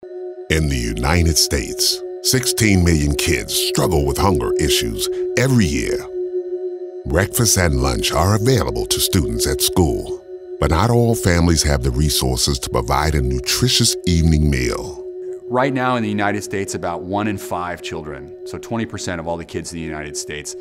In the United States, 16 million kids struggle with hunger issues every year. Breakfast and lunch are available to students at school, but not all families have the resources to provide a nutritious evening meal. Right now in the United States, about 1 in 5 children, so 20% of all the kids in the United States,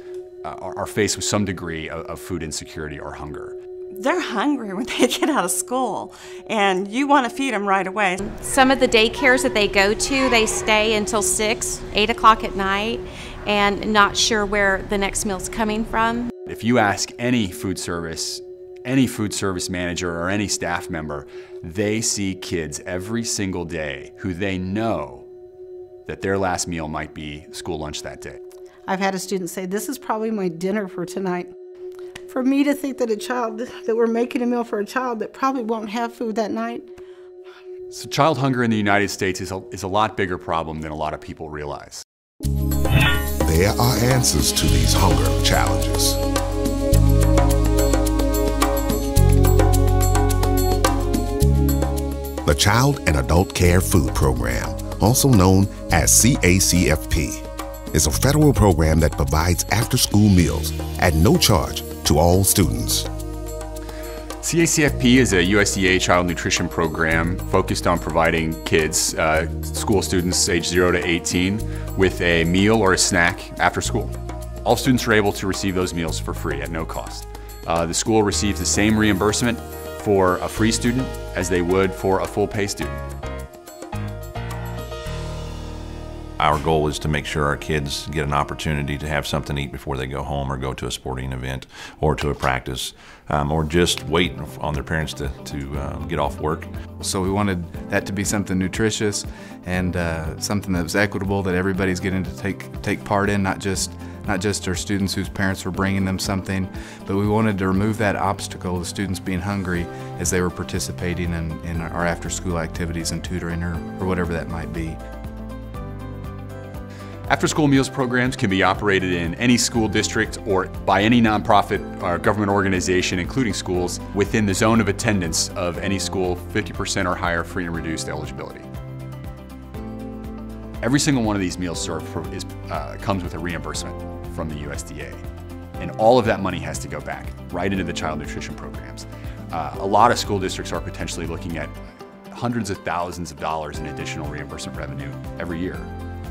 are faced with some degree of food insecurity or hunger. They're hungry when they get out of school, and you want to feed them right away. Some of the daycares that they go to, they stay until 6, 8 o'clock at night, and not sure where the next meal's coming from. If you ask any food service manager or any staff member, they see kids every single day who they know that their last meal might be school lunch that day. I've had a student say, "This is probably my dinner for tonight." For me to think that that we're making a meal for a child that probably won't have food that night. So child hunger in the United States is a lot bigger problem than a lot of people realize. There are answers to these hunger challenges. The Child and Adult Care Food Program, also known as CACFP, is a federal program that provides after-school meals at no charge to all students. CACFP is a USDA child nutrition program focused on providing kids, school students age 0 to 18, with a meal or a snack after school. All students are able to receive those meals for free at no cost. The school receives the same reimbursement for a free student as they would for a full-pay student. Our goal is to make sure our kids get an opportunity to have something to eat before they go home or go to a sporting event or to a practice, or just wait on their parents to get off work. So we wanted that to be something nutritious and something that was equitable, that everybody's getting to take part in, not just our students whose parents were bringing them something, but we wanted to remove that obstacle of students being hungry as they were participating in our after-school activities and tutoring or whatever that might be. After-school meals programs can be operated in any school district or by any nonprofit or government organization, including schools, within the zone of attendance of any school, 50% or higher free and reduced eligibility. Every single one of these meals served comes with a reimbursement from the USDA. And all of that money has to go back right into the child nutrition programs. A lot of school districts are potentially looking at hundreds of thousands of dollars in additional reimbursement revenue every year,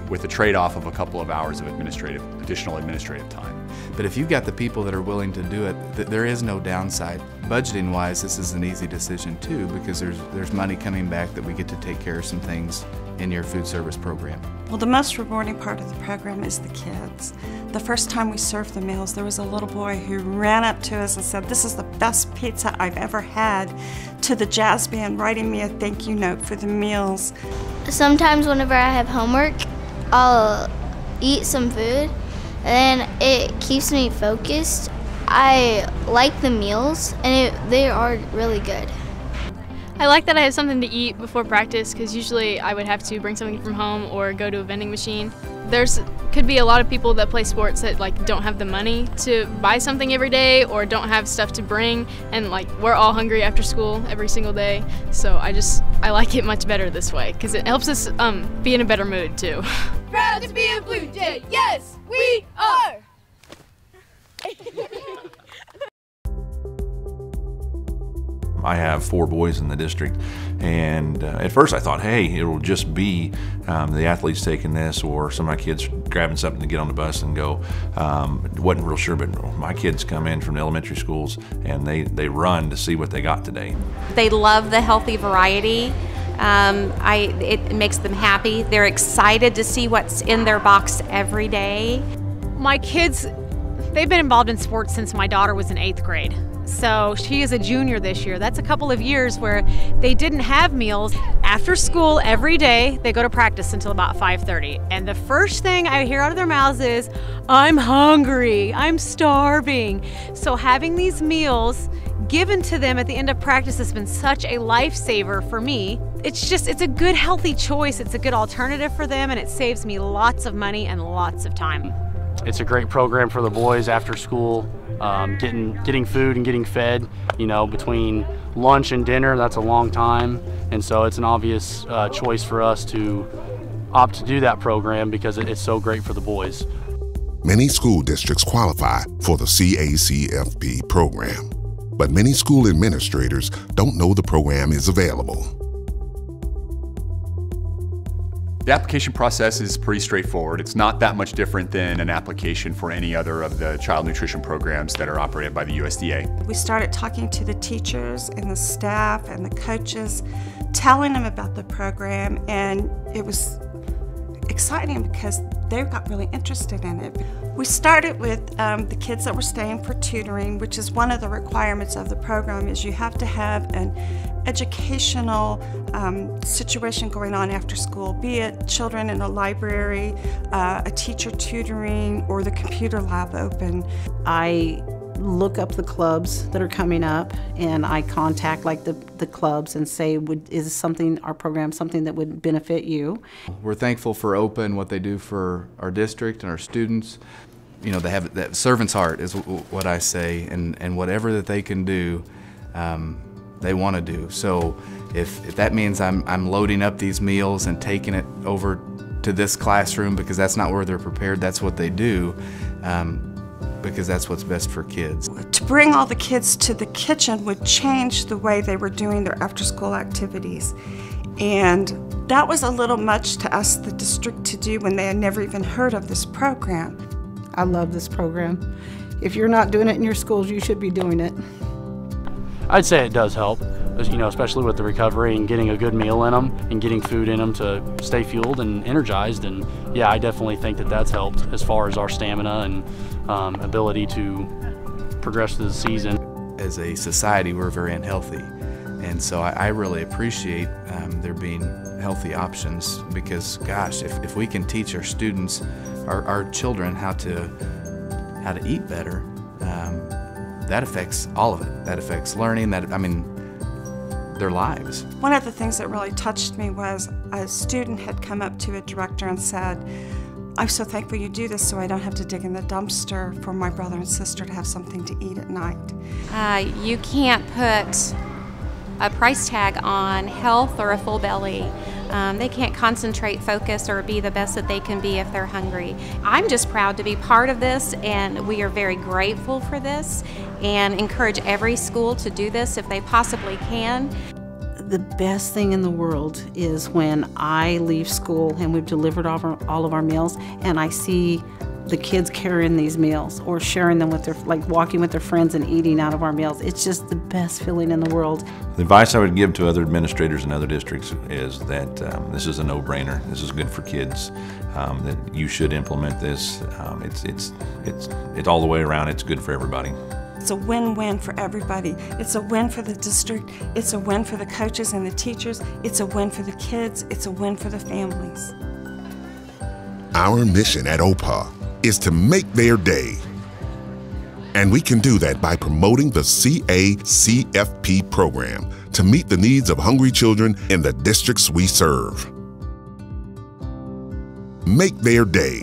with the trade-off of a couple of hours of additional administrative time. But if you've got the people that are willing to do it, there is no downside. Budgeting-wise, this is an easy decision too, because there's money coming back that we get to take care of some things in your food service program. Well, the most rewarding part of the program is the kids. The first time we served the meals, there was a little boy who ran up to us and said, "This is the best pizza I've ever had," to the jazz band writing me a thank you note for the meals. Sometimes whenever I have homework, I'll eat some food, and then it keeps me focused. I like the meals, and they are really good. I like that I have something to eat before practice, because usually I would have to bring something from home or go to a vending machine. Could be a lot of people that play sports that don't have the money to buy something every day or don't have stuff to bring, and we're all hungry after school every single day. So I like it much better this way, because it helps us be in a better mood too. Proud to be a Blue Jay, yes, we are! I have 4 boys in the district, and at first I thought, hey, it'll just be the athletes taking this or some of my kids grabbing something to get on the bus and go. Wasn't real sure, but my kids come in from the elementary schools and they run to see what they got today. They love the healthy variety. It makes them happy. They're excited to see what's in their box every day. My kids, they've been involved in sports since my daughter was in 8th grade. So she is a junior this year. That's a couple of years where they didn't have meals. After school every day, they go to practice until about 5:30. And the first thing I hear out of their mouths is, "I'm hungry, I'm starving." So having these meals given to them at the end of practice has been such a lifesaver for me. It's a good healthy choice. It's a good alternative for them, and it saves me lots of money and lots of time. It's a great program for the boys after school. Getting food and getting fed, you know, between lunch and dinner, that's a long time, and so it's an obvious choice for us to opt to do that program because it's so great for the boys. Many school districts qualify for the CACFP program, but many school administrators don't know the program is available. The application process is pretty straightforward. It's not that much different than an application for any other of the child nutrition programs that are operated by the USDA. We started talking to the teachers and the staff and the coaches, telling them about the program, and it was exciting because they got really interested in it. We started with the kids that were staying for tutoring, which is one of the requirements of the program, is you have to have an educational situation going on after school, be it children in a library, a teacher tutoring, or the computer lab open. I look up the clubs that are coming up, and I contact like the clubs and say, is something, our program, something that would benefit you? We're thankful for OPA and what they do for our district and our students. You know, they have that servant's heart is what I say, and whatever that they can do, they want to do. So if that means I'm loading up these meals and taking it over to this classroom because that's not where they're prepared, that's what they do. Because that's what's best for kids. To bring all the kids to the kitchen would change the way they were doing their after-school activities. And that was a little much to us, the district, to do when they had never even heard of this program. I love this program. If you're not doing it in your schools, you should be doing it. I'd say it does help, you know, especially with the recovery and getting a good meal in them and getting food in them to stay fueled and energized. And yeah, I definitely think that that's helped as far as our stamina and ability to progress through the season. As a society, we're very unhealthy, and so I really appreciate there being healthy options, because gosh, if we can teach our students, our children how to eat better, that affects all of it. That affects learning, their lives. One of the things that really touched me was a student had come up to a director and said, "I'm so thankful you do this so I don't have to dig in the dumpster for my brother and sister to have something to eat at night." You can't put a price tag on health or a full belly. They can't concentrate, focus, or be the best that they can be if they're hungry. I'm just proud to be part of this, and we are very grateful for this and encourage every school to do this if they possibly can. The best thing in the world is when I leave school and we've delivered all of our meals, and I see the kids carrying these meals or sharing them with like walking with their friends and eating out of our meals. It's just the best feeling in the world. The advice I would give to other administrators in other districts is that this is a no-brainer. This is good for kids. That you should implement this. It's all the way around. It's good for everybody. It's a win-win for everybody. It's a win for the district. It's a win for the coaches and the teachers. It's a win for the kids. It's a win for the families. Our mission at OPA is to make their day. And we can do that by promoting the CACFP program to meet the needs of hungry children in the districts we serve. Make their day.